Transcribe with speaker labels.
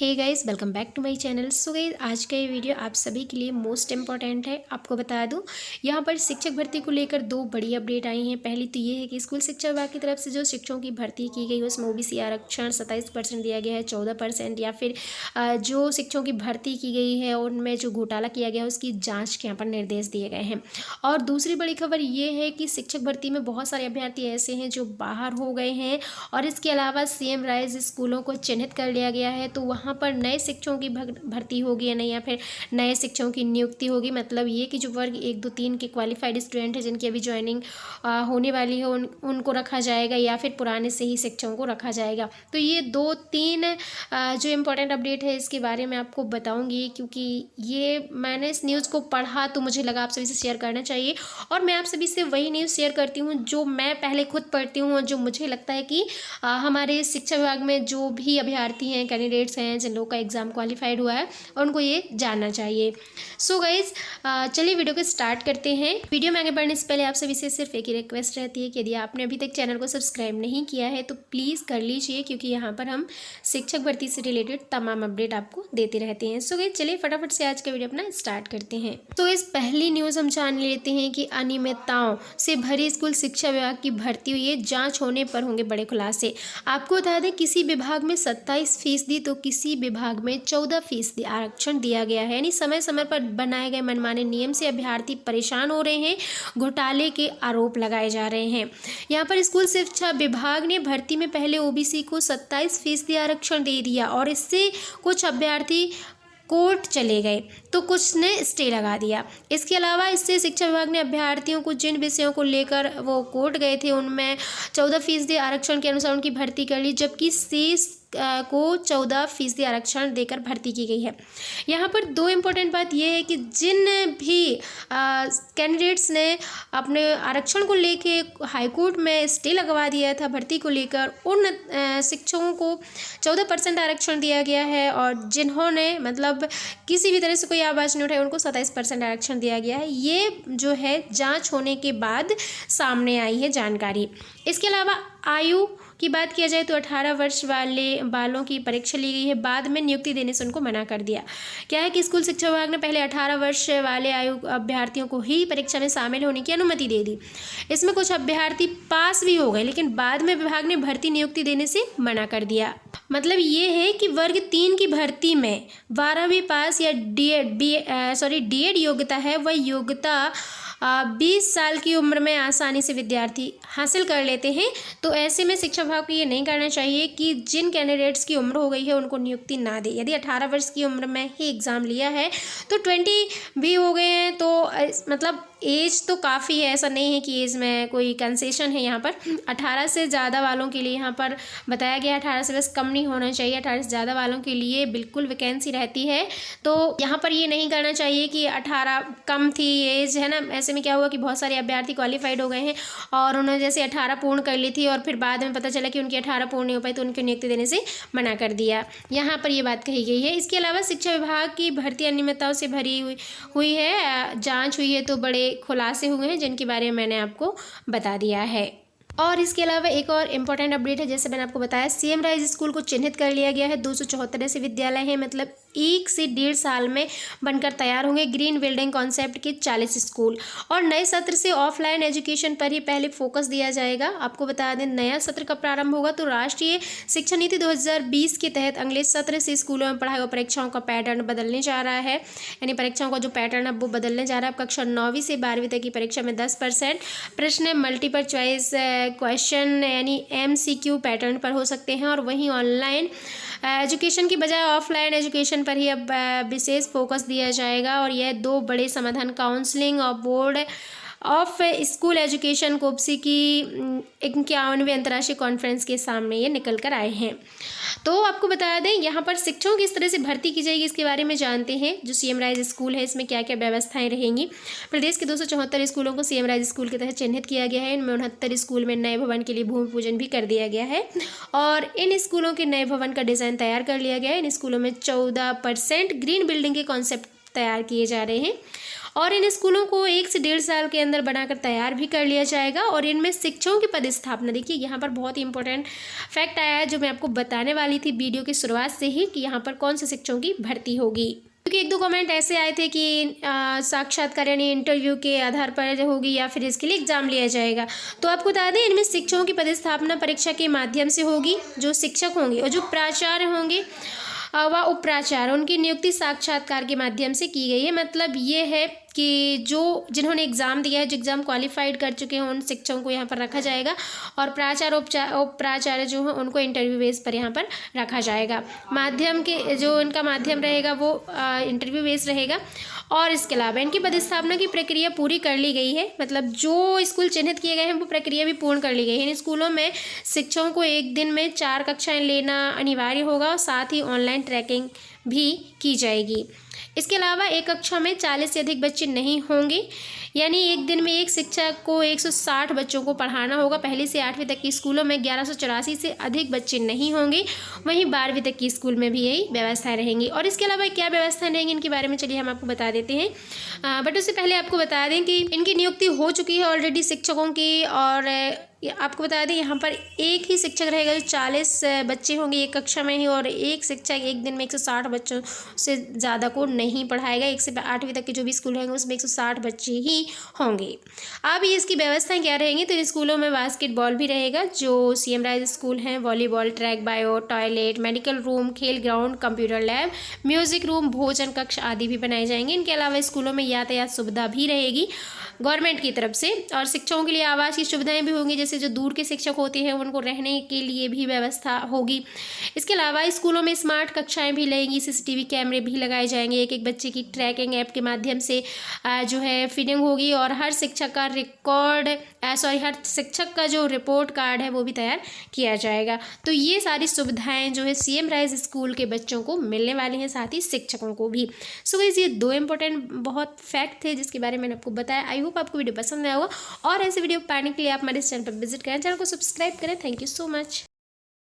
Speaker 1: Hey guys, welcome back to my channel. So guys, आज का ये वीडियो आप सभी के लिए मोस्ट इम्पॉर्टेंट है। आपको बता दूं, यहाँ पर शिक्षक भर्ती को लेकर दो बड़ी अपडेट आई हैं। पहली तो ये है कि स्कूल शिक्षा विभाग की तरफ से जो शिक्षकों की भर्ती की गई उसमें ओबीसी आरक्षण 27% दिया गया है, 14%, या फिर जो शिक्षकों की भर्ती की गई है उनमें जो घोटाला किया गया है उसकी जाँच के यहाँ पर निर्देश दिए गए हैं। और दूसरी बड़ी खबर ये है कि शिक्षक भर्ती में बहुत सारे अभ्यर्थी ऐसे हैं जो बाहर हो गए हैं, और इसके अलावा सीएम राइज स्कूलों को चिन्हित कर लिया गया है। तो वहाँ पर नए शिक्षकों की भर्ती होगी या नहीं, या फिर नए शिक्षकों की नियुक्ति होगी। मतलब ये कि जो वर्ग 1, 2, 3 के क्वालिफाइड स्टूडेंट हैं जिनकी अभी ज्वाइनिंग होने वाली है उनको रखा जाएगा, या फिर पुराने से ही शिक्षकों को रखा जाएगा। तो ये 2-3 जो इम्पोर्टेंट अपडेट है इसके बारे में आपको बताऊँगी, क्योंकि ये मैंने इस न्यूज़ को पढ़ा तो मुझे लगा आप सभी से शेयर करना चाहिए। और मैं आप सभी से वही न्यूज़ शेयर करती हूँ जो मैं पहले खुद पढ़ती हूँ और जो मुझे लगता है कि हमारे शिक्षा विभाग में जो भी अभ्यर्थी हैं, कैंडिडेट्स हैं, जिन लोगों का एग्ज़ाम क्वालिफाइड हुआ है, उनको ये जानना चाहिए। सो गाइज़, चलिए वीडियो को स्टार्ट करते हैं। वीडियो में आगे बढ़ने से पहले आप सभी से सिर्फ एक ही रिक्वेस्ट रहती है कि यदि आपने अभी तक चैनल को सब्सक्राइब नहीं किया है तो प्लीज़ कर लीजिए, क्योंकि यहाँ पर हम शिक्षक भर्ती से रिलेटेड तमाम अपडेट आपको देते रहते हैं। सो गाइज़, चलिए फटाफट से आज का वीडियो अपना स्टार्ट करते हैं। तो इस पहली न्यूज़ हम जान लेते हैं कि अनियमितताओं से भरी स्कूल शिक्षा विभाग की भर्ती हुई है, जाँच होने पर होंगे बड़े खुलासे। आपको बता दें, किसी विभाग में 27% तो किसी विभाग में 14% आरक्षण दिया गया है। यानी समय समय पर बनाए गए मनमाने नियम से अभ्यर्थी परेशान हो रहे हैं, घोटाले के आरोप लगाए जा रहे हैं। यहाँ पर स्कूल शिक्षा विभाग ने भर्ती में पहले ओबीसी को 27% आरक्षण दे दिया, और इससे कुछ अभ्यर्थी कोर्ट चले गए तो कुछ ने स्टे लगा दिया। इसके अलावा इससे शिक्षा विभाग ने अभ्यर्थियों को जिन विषयों को लेकर वो कोर्ट गए थे उनमें 14% आरक्षण के अनुसार उनकी भर्ती कर ली, जबकि शेष को 14% आरक्षण देकर भर्ती की गई है। यहाँ पर दो इम्पोर्टेंट बात यह है कि जिन भी कैंडिडेट्स ने अपने आरक्षण को लेके हाईकोर्ट में स्टे लगवा दिया था भर्ती को लेकर, उन शिक्षकों को 14% आरक्षण दिया गया है, और जिन्होंने मतलब किसी भी तरह से कोई आवाज़ नहीं उठाई उनको 27% आरक्षण दिया गया है। ये जो है जांच होने के बाद सामने आई है जानकारी। इसके अलावा आयु की बात किया जाए तो 18 वर्ष वालों की परीक्षा ली गई है, बाद में नियुक्ति देने से उनको मना कर दिया। क्या है कि स्कूल शिक्षा विभाग ने पहले 18 वर्ष वाले आयु अभ्यर्थियों को ही परीक्षा में शामिल होने की अनुमति दे दी। इसमें कुछ अभ्यर्थी पास भी हो गए, लेकिन बाद में विभाग ने भर्ती नियुक्ति देने से मना कर दिया। मतलब ये है कि वर्ग 3 की भर्ती में 12वीं पास या डीएड योग्यता है, वह योग्यता 20 साल की उम्र में आसानी से विद्यार्थी हासिल कर लेते हैं। तो ऐसे में शिक्षा विभाग को ये नहीं करना चाहिए कि जिन कैंडिडेट्स की उम्र हो गई है उनको नियुक्ति ना दे। यदि 18 वर्ष की उम्र में ही एग्ज़ाम लिया है तो 20 भी हो गए हैं, तो मतलब एज तो काफ़ी है, ऐसा नहीं है कि एज में कोई कंसेशन है। यहाँ पर 18 से ज़्यादा वालों के लिए यहाँ पर बताया गया 18 से बस कम नहीं होना चाहिए, 18 से ज़्यादा वालों के लिए बिल्कुल वैकेंसी रहती है। तो यहाँ पर ये नहीं करना चाहिए कि 18 कम थी एज, है ना। ऐसे में क्या हुआ कि बहुत सारे अभ्यर्थी क्वालिफाइड हो गए हैं और उन्होंने जैसे 18 पूर्ण कर ली थी और फिर बाद में पता चला कि उनकी 18 पूर्ण नहीं हो पाई तो उनकी नियुक्ति देने से मना कर दिया। यहाँ पर ये बात कही गई है। इसके अलावा शिक्षा विभाग की भर्ती अनियमितताओं से भरी हुई है, जाँच हुई है तो बड़े खुलासे हुए हैं जिनके बारे में मैंने आपको बता दिया है। और इसके अलावा एक और इम्पॉर्टेंट अपडेट है, जैसे मैंने आपको बताया, सीएम राइज स्कूल को चिन्हित कर लिया गया है। 274 ऐसे विद्यालय हैं, मतलब 1 से 1.5 साल में बनकर तैयार होंगे। ग्रीन बिल्डिंग कॉन्सेप्ट के 40 स्कूल, और नए सत्र से ऑफलाइन एजुकेशन पर ही पहले फोकस दिया जाएगा। आपको बता दें, नया सत्र कब प्रारंभ होगा तो राष्ट्रीय शिक्षा नीति 2020 के तहत अगले सत्र से स्कूलों में पढ़ाई और परीक्षाओं का पैटर्न बदलने जा रहा है। यानी परीक्षाओं का जो पैटर्न है वो बदलने जा रहा है। कक्षा 9वीं से 12वीं तक की परीक्षा में 10% प्रश्न मल्टीपल चॉइस क्वेश्चन यानी MCQ पैटर्न पर हो सकते हैं, और वहीं ऑनलाइन एजुकेशन की बजाय ऑफलाइन एजुकेशन पर ही अब विशेष फोकस दिया जाएगा। और यह दो बड़े समाधान काउंसलिंग और बोर्ड ऑफ स्कूल एजुकेशन कोप्सी की 51वीं अंतर्राष्ट्रीय कॉन्फ्रेंस के सामने ये निकल कर आए हैं। तो आपको बता दें, यहाँ पर शिक्षकों की किस तरह से भर्ती की जाएगी इसके बारे में जानते हैं। जो सीएम राइज स्कूल है इसमें क्या क्या व्यवस्थाएं रहेंगी। प्रदेश के 274 स्कूलों को सीएम राइज स्कूल के तहत चिन्हित किया गया है। इनमें 69 स्कूल में नए भवन के लिए भूमि पूजन भी कर दिया गया है, और इन स्कूलों के नए भवन का डिज़ाइन तैयार कर लिया गया है। इन स्कूलों में 14% ग्रीन बिल्डिंग के कॉन्सेप्ट तैयार किए जा रहे हैं। और इन स्कूलों को 1 से 1.5 साल के अंदर बनाकर तैयार भी कर लिया जाएगा। और इनमें शिक्षकों की पदस्थापना, देखिए यहाँ पर बहुत ही इंपॉर्टेंट फैक्ट आया है जो मैं आपको बताने वाली थी वीडियो की शुरुआत से ही कि यहाँ पर कौन से शिक्षकों की भर्ती होगी। क्योंकि 1-2 कमेंट ऐसे आए थे कि साक्षात्कार यानी इंटरव्यू के आधार पर होगी या फिर इसके लिए एग्जाम लिया जाएगा। तो आपको बता दें इनमें शिक्षकों की पदस्थापना परीक्षा के माध्यम से होगी। जो शिक्षक होंगे और जो प्राचार्य होंगे व उपाचार्य, उनकी नियुक्ति साक्षात्कार के माध्यम से की गई है। मतलब ये है कि जो जिन्होंने एग्ज़ाम दिया है, जो एग्ज़ाम क्वालिफाइड कर चुके हैं, उन शिक्षकों को यहाँ पर रखा जाएगा। और प्राचार्य उपप्राचार्य जो हैं उनको इंटरव्यू बेस पर यहाँ पर रखा जाएगा। माध्यम के जो इनका माध्यम रहेगा वो इंटरव्यू बेस रहेगा। और इसके अलावा इनकी पदस्थापना की प्रक्रिया पूरी कर ली गई है। मतलब जो स्कूल चिन्हित किए गए हैं वो प्रक्रिया भी पूर्ण कर ली गई है। इन स्कूलों में शिक्षकों को एक दिन में 4 कक्षाएं लेना अनिवार्य होगा और साथ ही ऑनलाइन ट्रैकिंग भी की जाएगी। इसके अलावा एक कक्षा में 40 से अधिक बच्चे नहीं होंगे, यानी एक दिन में एक शिक्षक को 160 बच्चों को पढ़ाना होगा। पहली से 8वीं तक के स्कूलों में 1184 से अधिक बच्चे नहीं होंगे। वहीं 12वीं तक की स्कूल में भी यही व्यवस्थाएं रहेंगी। और इसके अलावा क्या व्यवस्थाएं रहेंगी इनके बारे में चलिए हम आपको बता देते हैं। बट उससे पहले आपको बता दें कि इनकी नियुक्ति हो चुकी है ऑलरेडी शिक्षकों की। और आपको बता दें यहाँ पर एक ही शिक्षक रहेगा जो 40 बच्चे होंगे एक कक्षा में ही। और एक शिक्षक एक दिन में 160 बच्चों से ज़्यादा को नहीं पढ़ाएगा। 1 से 8वीं तक के जो भी स्कूल रहेंगे उसमें 160 बच्चे ही होंगे। अब ये इसकी व्यवस्थाएं क्या रहेंगी, तो इन स्कूलों में बास्केटबॉल भी रहेगा। जो सीएम राइज स्कूल हैं, volleyball, track, bio, toilet, medical room, खेल ground, computer lab, music room, भोजन कक्ष आदि भी बनाए जाएंगे। इनके अलावा स्कूलों में यातायात सुविधा भी रहेगी गवर्नमेंट की तरफ से। और शिक्षकों के लिए आवास की सुविधाएं भी होंगी, जैसे जो दूर के शिक्षक होते हैं उनको रहने के लिए भी व्यवस्था होगी। इसके अलावा स्कूलों में स्मार्ट कक्षाएं भी लगेंगी, सीसीटीवी कैमरे भी लगाए जाएंगे। एक एक बच्चे की ट्रैकिंग ऐप के माध्यम से जो है फीडिंग होगी। और हर शिक्षक का जो रिपोर्ट कार्ड है वो भी तैयार किया जाएगा। तो ये सारी सुविधाएं जो है सीएम राइज स्कूल के बच्चों को मिलने वाली हैं, साथ ही शिक्षकों को भी। सो गाइस ये 2 इंपॉर्टेंट बहुत फैक्ट थे जिसके बारे में मैंने आपको बताया। आई होप आपको वीडियो पसंद आया होगा। और ऐसे वीडियो पाने के लिए आप हमारे चैनल पर विजिट करें, चैनल को सब्सक्राइब करें। Thank you so much.